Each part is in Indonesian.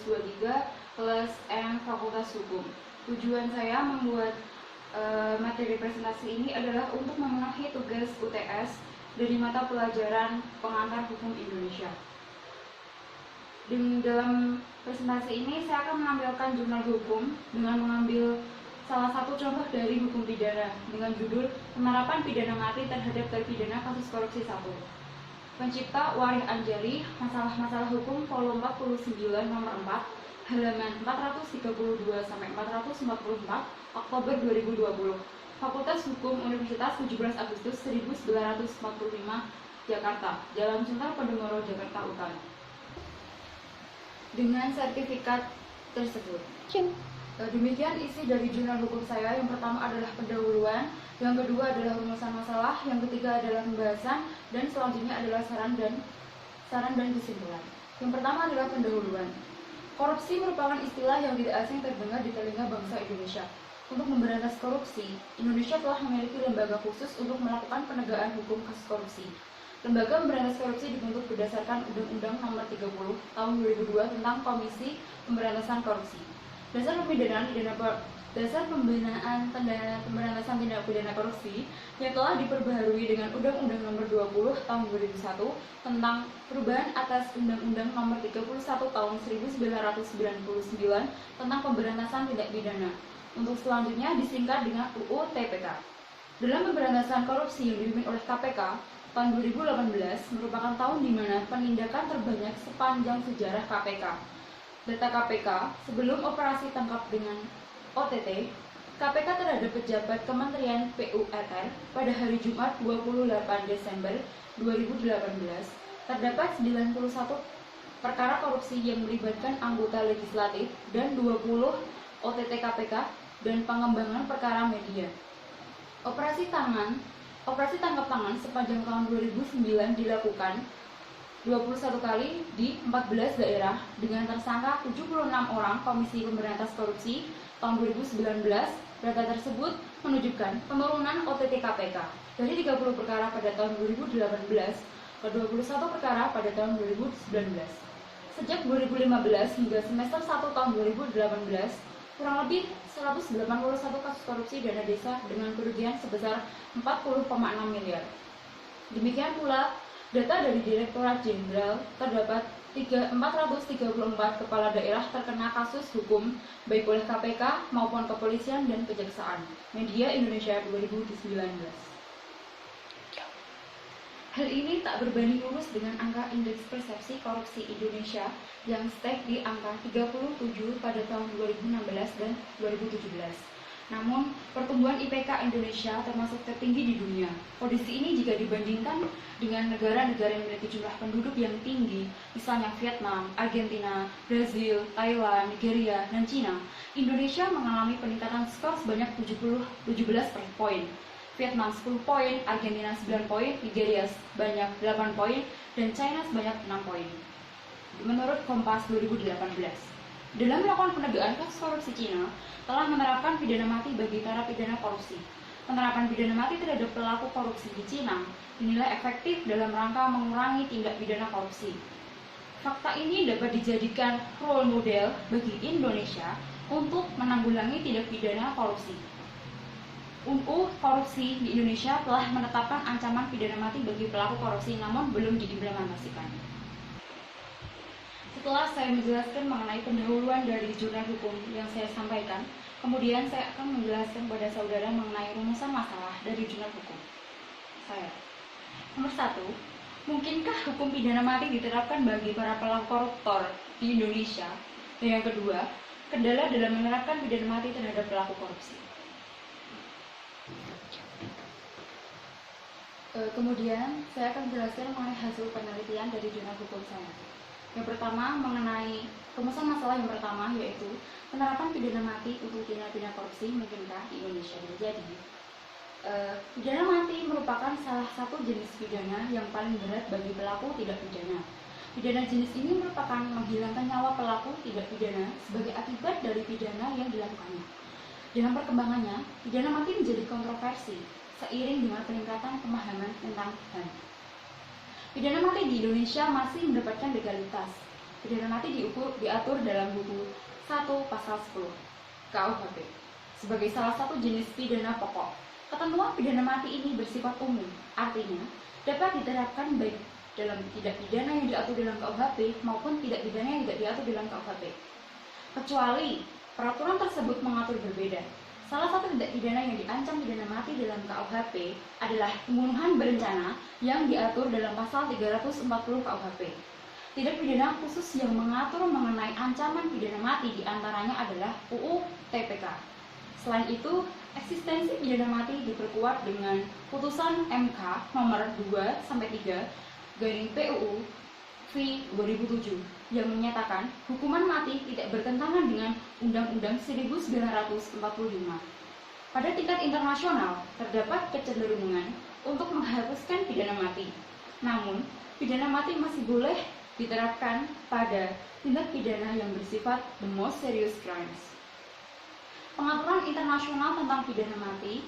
2023 kelas M Fakultas Hukum. Tujuan saya membuat materi presentasi ini adalah untuk memenuhi tugas UTS dari mata pelajaran pengantar hukum Indonesia. Dalam presentasi ini saya akan menampilkan jurnal hukum dengan mengambil salah satu contoh dari hukum pidana dengan judul Penerapan Pidana Mati Terhadap Terpidana Kasus Korupsi 1. Pencipta Warih Anjali, Masalah-masalah Hukum volume 49 nomor 4, halaman 432 sampai 444, Oktober 2020. Fakultas Hukum Universitas 17 Agustus 1945, Jakarta. Jalan Sunter Pedemoro, Jakarta Utara. Dengan sertifikat tersebut. Demikian isi dari jurnal hukum saya. Yang pertama adalah pendahuluan, yang kedua adalah rumusan masalah, yang ketiga adalah pembahasan, dan selanjutnya adalah saran dan kesimpulan. Yang pertama adalah pendahuluan. Korupsi merupakan istilah yang tidak asing terdengar di telinga bangsa Indonesia. Untuk memberantas korupsi, Indonesia telah memiliki lembaga khusus untuk melakukan penegakan hukum kasus korupsi. Lembaga Pemberantas Korupsi dibentuk berdasarkan Undang-Undang Nomor 30 Tahun 2002 tentang Komisi Pemberantasan Korupsi. Dasar pembinaan pemberantasan tindak pidana korupsi yang telah diperbaharui dengan Undang-Undang Nomor 20 Tahun 2001 tentang perubahan atas Undang-Undang Nomor 31 Tahun 1999 tentang pemberantasan tindak pidana. Untuk selanjutnya disingkat dengan UU TPK. Dalam pemberantasan korupsi yang dipimpin oleh KPK, tahun 2018 merupakan tahun di mana penindakan terbanyak sepanjang sejarah KPK. Data KPK sebelum operasi tangkap dengan OTT, KPK terhadap pejabat Kementerian PURR pada hari Jumat 28 Desember 2018 terdapat 91 perkara korupsi yang melibatkan anggota legislatif dan 20 OTT KPK dan pengembangan perkara media. Operasi tangkap tangan sepanjang tahun 2009 dilakukan 21 kali di 14 daerah dengan tersangka 76 orang Komisi Pemberantas Korupsi tahun 2019. Data tersebut menunjukkan penurunan OTT KPK dari 30 perkara pada tahun 2018 ke 21 perkara pada tahun 2019. Sejak 2015 hingga semester 1 tahun 2018, kurang lebih 181 kasus korupsi dana desa dengan kerugian sebesar 40,6 miliar. Demikian pula data dari Direktorat Jenderal terdapat 434 kepala daerah terkena kasus hukum baik oleh KPK maupun kepolisian dan kejaksaan. Media Indonesia 2019. Hal ini tak berbanding lurus dengan angka indeks persepsi korupsi Indonesia yang stag di angka 37 pada tahun 2016 dan 2017. Namun, pertumbuhan IPK Indonesia termasuk tertinggi di dunia. Kondisi ini jika dibandingkan dengan negara-negara yang memiliki jumlah penduduk yang tinggi, misalnya Vietnam, Argentina, Brazil, Thailand, Nigeria, dan Cina. Indonesia mengalami peningkatan skor sebanyak 17 poin. Vietnam 10 poin, Argentina 9 poin, Nigeria sebanyak 8 poin, dan China sebanyak 6 poin. Menurut Kompas 2018, dalam melakukan penegakan kasus korupsi, Cina telah menerapkan pidana mati bagi narapidana korupsi. Penerapan pidana mati terhadap pelaku korupsi di Cina dinilai efektif dalam rangka mengurangi tindak pidana korupsi. Fakta ini dapat dijadikan role model bagi Indonesia untuk menanggulangi tindak pidana korupsi. UU Korupsi di Indonesia telah menetapkan ancaman pidana mati bagi pelaku korupsi namun belum diimplementasikan. Setelah saya menjelaskan mengenai pendahuluan dari jurnal hukum yang saya sampaikan, kemudian saya akan menjelaskan kepada saudara mengenai rumusan masalah dari jurnal hukum saya. Nomor 1, mungkinkah hukum pidana mati diterapkan bagi para pelaku koruptor di Indonesia? Dan yang kedua, kendala dalam menerapkan pidana mati terhadap pelaku korupsi. Kemudian saya akan menjelaskan mengenai hasil penelitian dari jurnal hukum saya. Yang pertama mengenai rumusan masalah yang pertama, yaitu penerapan pidana mati untuk tindak pidana korupsi mungkinkah di Indonesia terjadi. Pidana mati merupakan salah satu jenis pidana yang paling berat bagi pelaku tindak pidana. Pidana jenis ini merupakan menghilangkan nyawa pelaku tindak pidana sebagai akibat dari pidana yang dilakukannya. Dalam perkembangannya, pidana mati menjadi kontroversi seiring dengan peningkatan pemahaman tentang HAM. Pidana mati di Indonesia masih mendapatkan legalitas. Pidana mati diatur dalam buku 1 pasal 10 KUHP sebagai salah satu jenis pidana pokok. Ketentuan pidana mati ini bersifat umum, artinya dapat diterapkan baik dalam tindak pidana yang diatur dalam KUHP maupun tindak pidana yang tidak diatur dalam KUHP. Kecuali peraturan tersebut mengatur berbeda. Salah satu tindak pidana yang diancam pidana mati dalam KUHP adalah pembunuhan berencana yang diatur dalam pasal 340 KUHP. Tindak pidana khusus yang mengatur mengenai ancaman pidana mati diantaranya adalah UU TPK. Selain itu, eksistensi pidana mati diperkuat dengan putusan MK nomor 2-3/PUU V 2007 yang menyatakan hukuman mati tidak bertentangan dengan Undang-Undang 1945. Pada tingkat internasional, terdapat kecenderungan untuk menghapuskan pidana mati. Namun, pidana mati masih boleh diterapkan pada tindak pidana yang bersifat the most serious crimes. Pengaturan internasional tentang pidana mati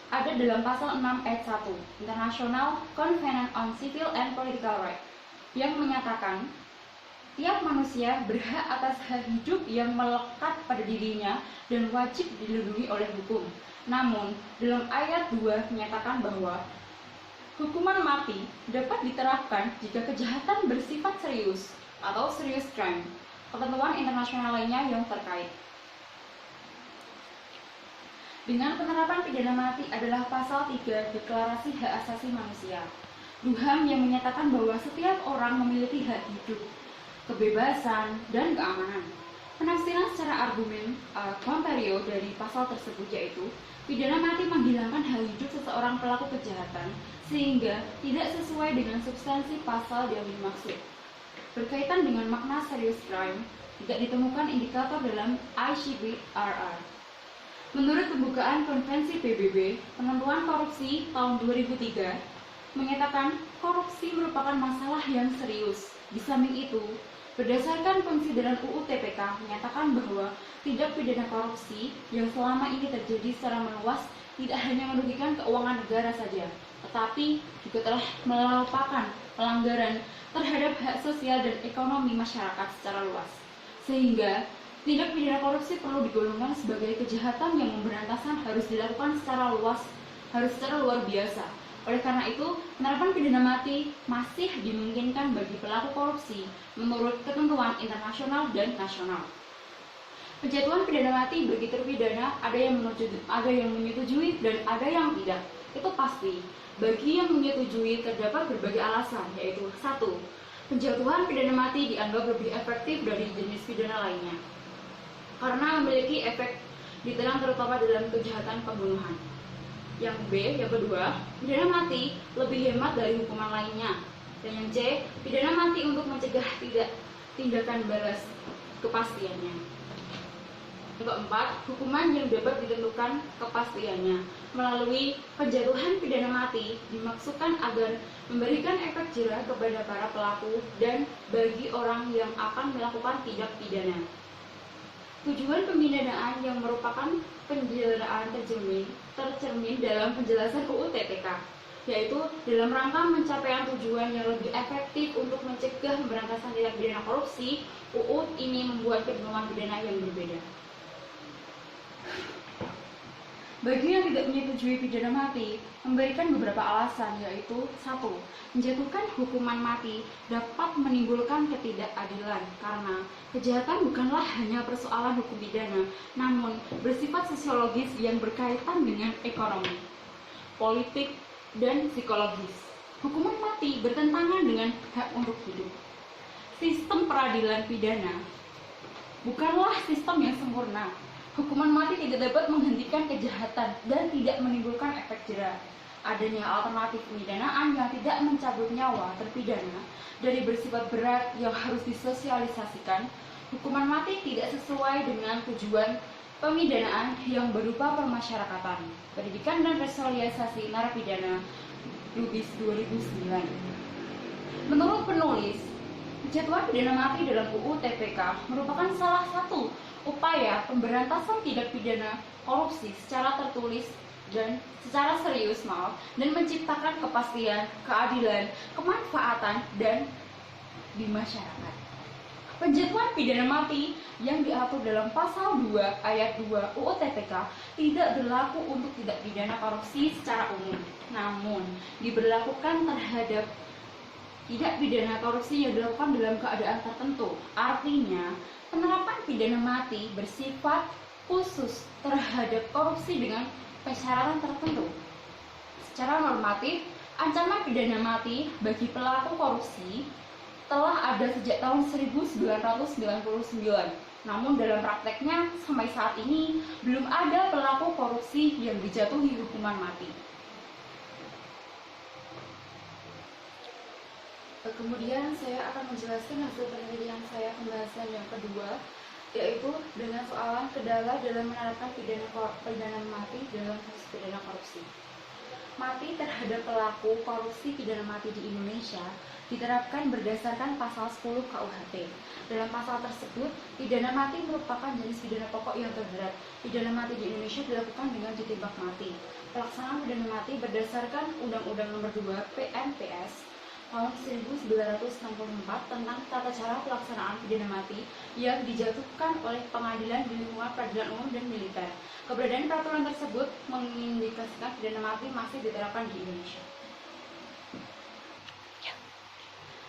ada dalam pasal 6 ayat 1 International Covenant on Civil and Political Rights yang menyatakan tiap manusia berhak atas hak hidup yang melekat pada dirinya dan wajib dilindungi oleh hukum. Namun, dalam ayat 2 menyatakan bahwa hukuman mati dapat diterapkan jika kejahatan bersifat serius atau serious crime. Ketentuan internasional lainnya yang terkait dengan penerapan pidana mati adalah pasal 3 Deklarasi Hak Asasi Manusia. DUHAM yang menyatakan bahwa setiap orang memiliki hak hidup, kebebasan, dan keamanan. Penafsiran secara argumen contrario dari pasal tersebut yaitu pidana mati menghilangkan hak hidup seseorang pelaku kejahatan sehingga tidak sesuai dengan substansi pasal yang dimaksud. Berkaitan dengan makna serious crime, tidak ditemukan indikator dalam ICBRR. Menurut pembukaan Konvensi PBB, penentuan korupsi tahun 2003 menyatakan korupsi merupakan masalah yang serius. Di samping itu, berdasarkan konsideran UU TPK menyatakan bahwa tindak pidana korupsi yang selama ini terjadi secara meluas tidak hanya merugikan keuangan negara saja, tetapi juga telah merupakan pelanggaran terhadap hak sosial dan ekonomi masyarakat secara luas. Sehingga tindak pidana korupsi perlu digolongkan sebagai kejahatan yang pemberantasan harus dilakukan secara luar biasa. Oleh karena itu, penerapan pidana mati masih dimungkinkan bagi pelaku korupsi menurut ketentuan internasional dan nasional. Penjatuhan pidana mati bagi terpidana ada yang menyetujui dan ada yang tidak. Itu pasti. Bagi yang menyetujui terdapat berbagai alasan, yaitu 1. Penjatuhan pidana mati dianggap lebih efektif dari jenis pidana lainnya karena memiliki efek diterang terutama dalam kejahatan pembunuhan. Yang kedua, pidana mati lebih hemat dari hukuman lainnya. Dan yang C, pidana mati untuk mencegah tindakan balas kepastiannya. Yang keempat, hukuman yang dapat ditentukan kepastiannya. Melalui penjatuhan pidana mati dimaksudkan agar memberikan efek jera kepada para pelaku dan bagi orang yang akan melakukan tindak pidana. Tujuan pemidanaan yang merupakan penjelaan tercermin dalam penjelasan UU TPK, yaitu dalam rangka pencapaian tujuan yang lebih efektif untuk mencegah pemberantasan tindak pidana korupsi, UU ini membuat ketentuan pidana yang berbeda. Bagi yang tidak menyetujui pidana mati, memberikan beberapa alasan, yaitu 1. Menjatuhkan hukuman mati dapat menimbulkan ketidakadilan karena kejahatan bukanlah hanya persoalan hukum pidana, namun bersifat sosiologis yang berkaitan dengan ekonomi, politik, dan psikologis. Hukuman mati bertentangan dengan hak untuk hidup. Sistem peradilan pidana bukanlah sistem yang sempurna. Hukuman mati tidak dapat menghentikan kejahatan dan tidak menimbulkan efek jera. Adanya alternatif pemidanaan yang tidak mencabut nyawa terpidana dari bersifat berat yang harus disosialisasikan. Hukuman mati tidak sesuai dengan tujuan pemidanaan yang berupa permasyarakatan, pendidikan dan resosialisasi narapidana Lubis 2009. Menurut penulis, penjatuhan pidana mati dalam UU TPK merupakan salah satu upaya pemberantasan tindak pidana korupsi secara tertulis dan secara serius dan menciptakan kepastian, keadilan, kemanfaatan dan di masyarakat. Penjatuhan pidana mati yang diatur dalam pasal 2 ayat 2 UU TPK tidak berlaku untuk tindak pidana korupsi secara umum, namun diberlakukan terhadap tindak pidana korupsi yang dilakukan dalam keadaan tertentu. Artinya, penerapan pidana mati bersifat khusus terhadap korupsi dengan persyaratan tertentu. Secara normatif, ancaman pidana mati bagi pelaku korupsi telah ada sejak tahun 1999. Namun dalam prakteknya sampai saat ini belum ada pelaku korupsi yang dijatuhi hukuman mati. Kemudian saya akan menjelaskan hasil penelitian saya pembahasan yang kedua, yaitu dengan soalan kendala dalam menerapkan pidana mati dalam kasus pidana korupsi. Mati terhadap pelaku korupsi pidana mati di Indonesia diterapkan berdasarkan pasal 10 KUHP. Dalam pasal tersebut, pidana mati merupakan jenis pidana pokok yang terberat. Pidana mati di Indonesia dilakukan dengan ditembak mati. Pelaksanaan pidana mati berdasarkan Undang-Undang Nomor 2 PNPS tahun 1964 tentang tata cara pelaksanaan pidana mati yang dijatuhkan oleh pengadilan di lingkungan peradilan umum dan militer. Keberadaan peraturan tersebut mengindikasikan pidana mati masih diterapkan di Indonesia.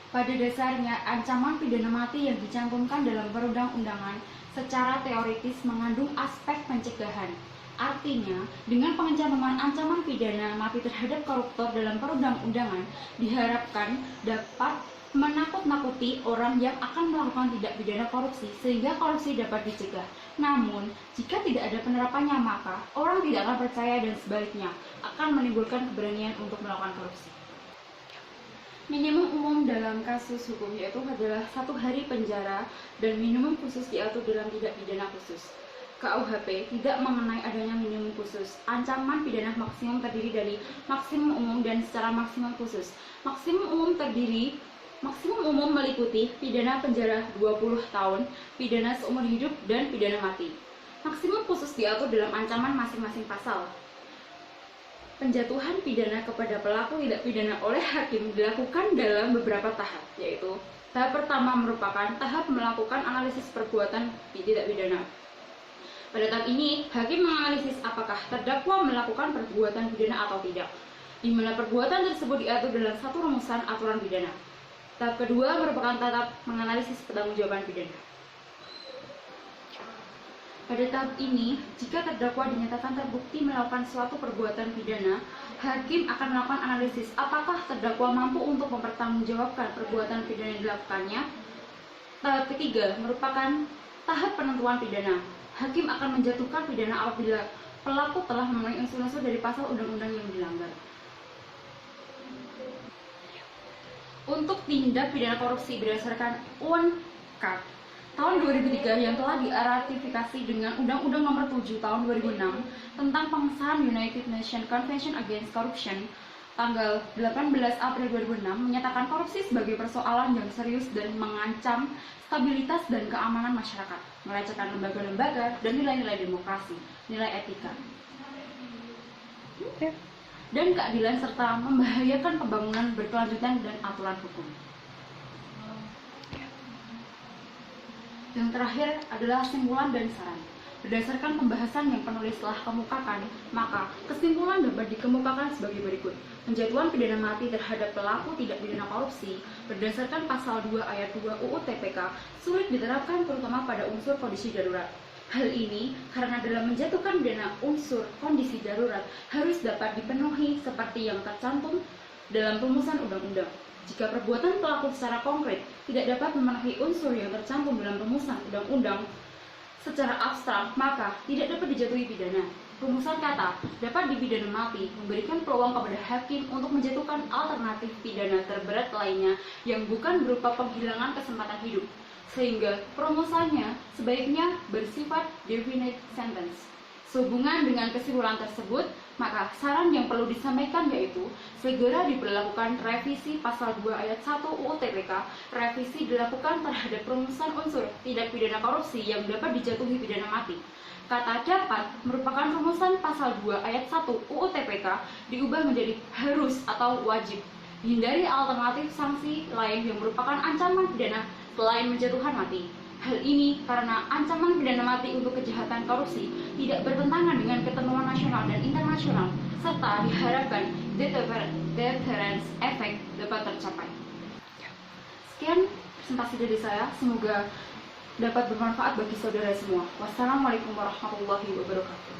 Pada dasarnya, ancaman pidana mati yang dicantumkan dalam perundang-undangan secara teoritis mengandung aspek pencegahan. Artinya, dengan pencantuman ancaman pidana mati terhadap koruptor dalam perundang-undangan diharapkan dapat menakut-nakuti orang yang akan melakukan tindak pidana korupsi sehingga korupsi dapat dicegah. Namun, jika tidak ada penerapannya, maka orang tidak akan percaya dan sebaliknya akan menimbulkan keberanian untuk melakukan korupsi. Minimum umum dalam kasus hukum yaitu adalah 1 hari penjara dan minimum khusus diatur dalam tindak pidana khusus. KUHP tidak mengenai adanya minimum khusus. Ancaman pidana maksimum terdiri dari maksimum umum dan secara maksimum khusus. Maksimum umum meliputi pidana penjara 20 tahun, pidana seumur hidup, dan pidana mati. Maksimum khusus diatur dalam ancaman masing-masing pasal. Penjatuhan pidana kepada pelaku tindak pidana oleh hakim dilakukan dalam beberapa tahap, yaitu tahap pertama merupakan tahap melakukan analisis perbuatan tindak pidana. Pada tahap ini, hakim menganalisis apakah terdakwa melakukan perbuatan pidana atau tidak, di mana perbuatan tersebut diatur dalam satu rumusan aturan pidana. Tahap kedua merupakan tahap menganalisis pertanggungjawaban pidana. Pada tahap ini, jika terdakwa dinyatakan terbukti melakukan suatu perbuatan pidana, hakim akan melakukan analisis apakah terdakwa mampu untuk mempertanggungjawabkan perbuatan pidana yang dilakukannya. Tahap ketiga merupakan tahap penentuan pidana. Hakim akan menjatuhkan pidana apabila pelaku telah memenuhi unsur-unsur dari pasal undang-undang yang dilanggar. Untuk tindak pidana korupsi berdasarkan UNCAD tahun 2003 yang telah diratifikasi dengan Undang-Undang Nomor 7 tahun 2006 tentang pengesahan United Nations Convention Against Corruption tanggal 18 April 2006 menyatakan korupsi sebagai persoalan yang serius dan mengancam stabilitas dan keamanan masyarakat, melecehkan lembaga-lembaga dan nilai-nilai demokrasi, nilai etika, dan keadilan serta membahayakan pembangunan berkelanjutan dan aturan hukum. Yang terakhir adalah kesimpulan dan saran. Berdasarkan pembahasan yang penulis telah kemukakan, maka kesimpulan dapat dikemukakan sebagai berikut. Penjatuhan pidana mati terhadap pelaku tindak pidana korupsi berdasarkan pasal 2 ayat 2 UU TPK sulit diterapkan terutama pada unsur kondisi darurat. Hal ini karena dalam menjatuhkan pidana unsur kondisi darurat harus dapat dipenuhi seperti yang tercantum dalam rumusan undang-undang. Jika perbuatan pelaku secara konkret tidak dapat memenuhi unsur yang tercantum dalam rumusan undang-undang secara abstrak, maka tidak dapat dijatuhi pidana. Rumusan kata dapat dipidana mati memberikan peluang kepada hakim untuk menjatuhkan alternatif pidana terberat lainnya yang bukan berupa penghilangan kesempatan hidup, sehingga perumusannya sebaiknya bersifat definite sentence. Sehubungan dengan kesimpulan tersebut, maka saran yang perlu disampaikan yaitu segera diberlakukan revisi pasal 2 ayat 1 UU TPK. Revisi dilakukan terhadap rumusan unsur tindak pidana korupsi yang dapat dijatuhi pidana mati. Kata dapat merupakan rumusan pasal 2 ayat 1 UU TPK diubah menjadi harus atau wajib. Hindari alternatif sanksi lain yang merupakan ancaman pidana selain menjatuhkan mati. Hal ini karena ancaman pidana mati untuk kejahatan korupsi tidak bertentangan dengan ketentuan nasional dan internasional, serta diharapkan deterrence effect dapat tercapai. Sekian presentasi dari saya, semoga dapat bermanfaat bagi saudara semua. Wassalamualaikum warahmatullahi wabarakatuh.